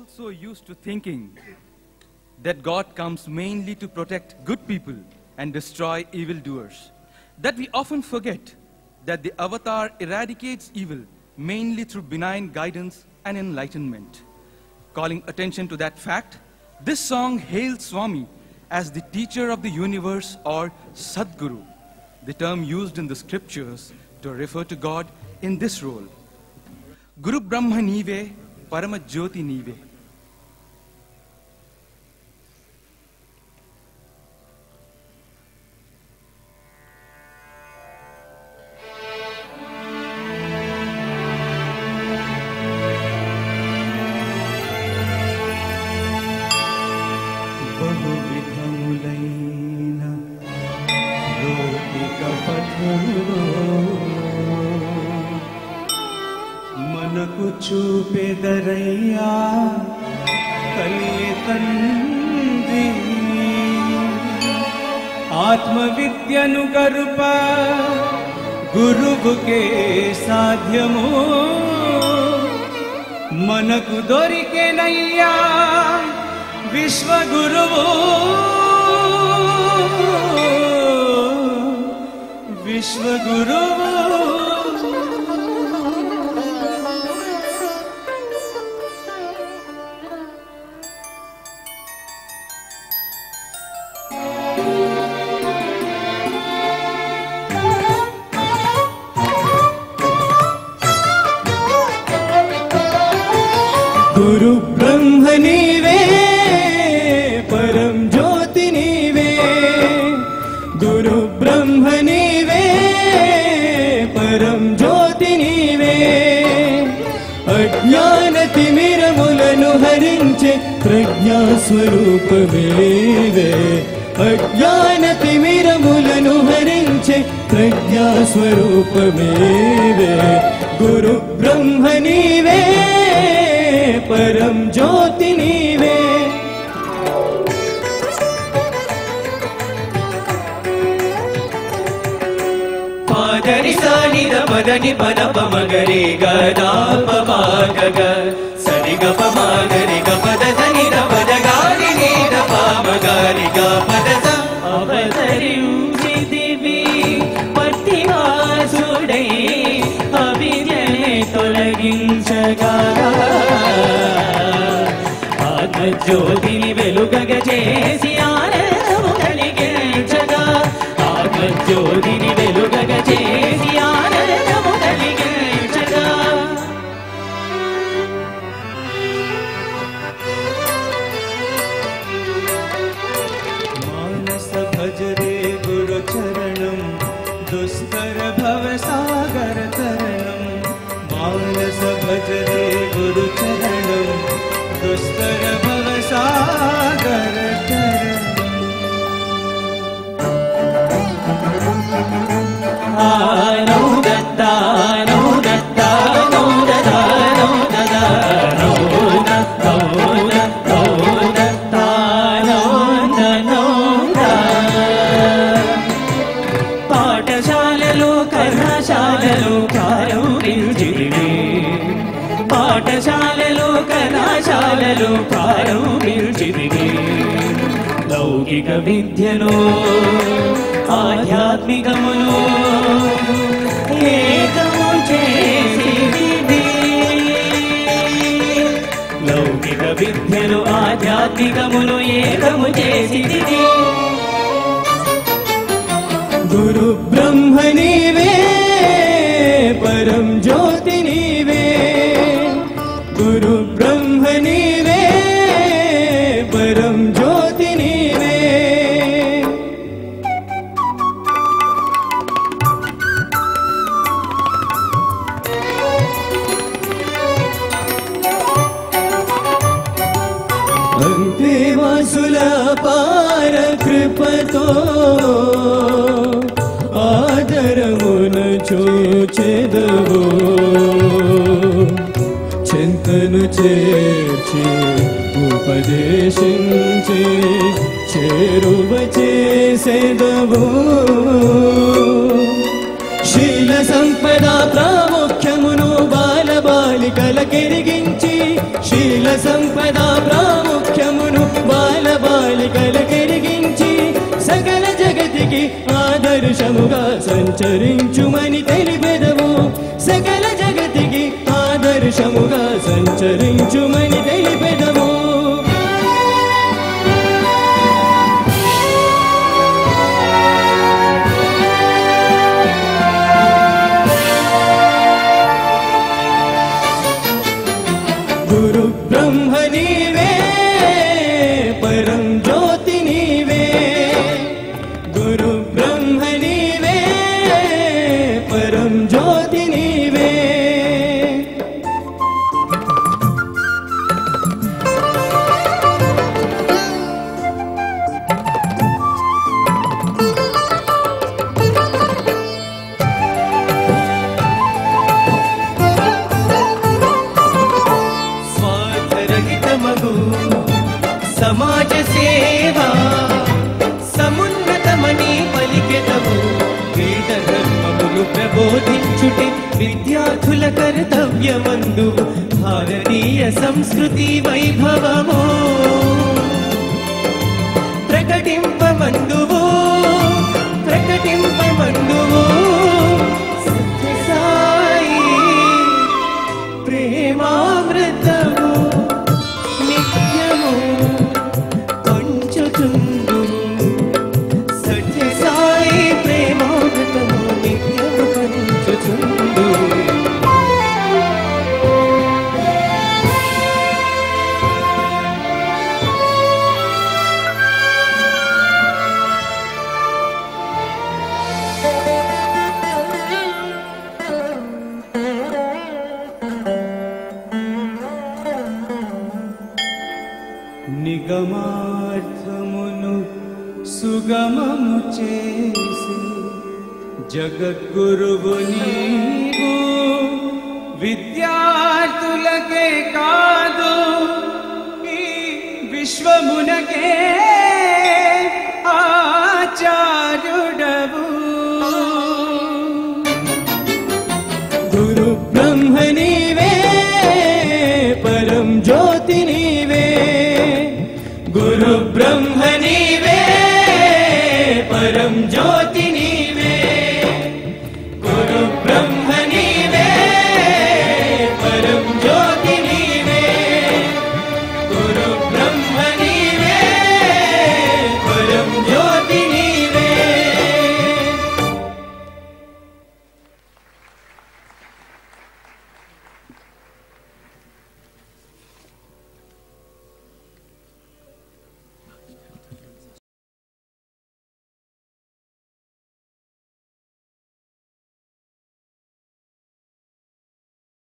so used to thinking that God comes mainly to protect good people and destroy evildoers, that we often forget that the avatar eradicates evil mainly through benign guidance and enlightenment. Calling attention to that fact, this song hails Swami as the teacher of the universe or Sadguru, the term used in the scriptures to refer to God in this role. Guru Brahma Nive, Parama Jyoti Nive. మనకు చూపెదరయ్యా కలియ తండ్రి ఆత్మవిద్యను గరుప గురువుకే సాధ్యము మనకు దొరికెనయ్యా విశ్వగురువు విశ్వగురువు गुरु ब्रह्म नीवे परम ज्योति नीवे गुरु ब्रह्म नीवे परम ज्योति नीवे अज्ञान तिमिरमुలను हरिंचे प्रज्ञा स्वरूपमेवे अज्ञान तिमिरमुలను हरिंचे प्रज्ञा स्वरूपमेवे गुरु ब्रह्म नीवे परम ज्योति नीवे पादरि सानि द मदनि पद पमगरे गदा पमागग सनि ग पमागरि ग पद सनि द पद गारि नि द पमगरि ग पद स अवतरिंचिदिवि पत्तिवासुडै अविद्यने तोलगिंचगा ज्योतिनि वेलुगग చేసి ఆనందము కలిగించగా ఆత్మజ్యోతిని వెలుగగ చేసి ఆనందము కలిగించగా మానస భజరే గురు చరణం దుస్తర భవ సాగర తరణం మానస భజరే గురు చరణం दुस्तर भव सागर नौ दत्ता नौ दत्ता नौ दत्ता नौ दत्ता नौ दत्ता नौ दत्ता नौ पाठशाललो कलाशाललो प्रारंभिंचितिवि पाठशाललो కళాశాలలో ప్రారంభించితివి లౌకిక విద్యను ఆధ్యాత్మికమును ఏకము చేసితివి లౌకిక విద్యను ఆధ్యాత్మికమును ఏకము చేసితివి గురు బ్రహ్మ నీవే పరం జ్యోతి నీవే गुरु ब्रह्म नीवे परम ज्योति नीवे अंते वासुल पार कृपतो आदरमुन చూచెదవో చింతను చేర్చి ఉపదేశించి చేరువ చేసేదవు శీల సంపద ప్రాముఖ్యమును బాలబాలికల కెరిగించి శీల సంపద ప్రాముఖ్యమును బాలబాలికలు కెరిగించి సకల జగతికి ఆదర్శముగా సంచరించుమని తెలిపెదవు. సకల జగతికి ఆదర్శముగా సంచరించుమని తెలిపెదవు. గురు బ్రహ్మ నీవే పరం జ్యోతి నీవే. గురు బ్రహ్మ నీవే పరం జ్యోతి నీవే. సమాజ సేవ సమున్నతమని పలికెదవు. వేద ధర్మములు ప్రబోధించుటే విద్యార్థుల కర్తవ్యమందు. భారతీయ సంస్కృతి వైభవము ప్రకటింపమందువు ప్రకటింపమందువు. సత్యసాయి ప్రేమామృతము నిత్యము పంచుచుండు. సత్యసాయి ప్రేమామృతము నిత్యము పంచుచుండు. నిగమార్థమును సుగమము చేసి జగద్గురువు నీవు. విద్యార్థులకే కాదు ఈ విశ్వమునకే ఆచార్యుడవు. గురు బ్రహ్మ నీవే పరం జ్యోతి నీవే. గురు బ్రహ్మ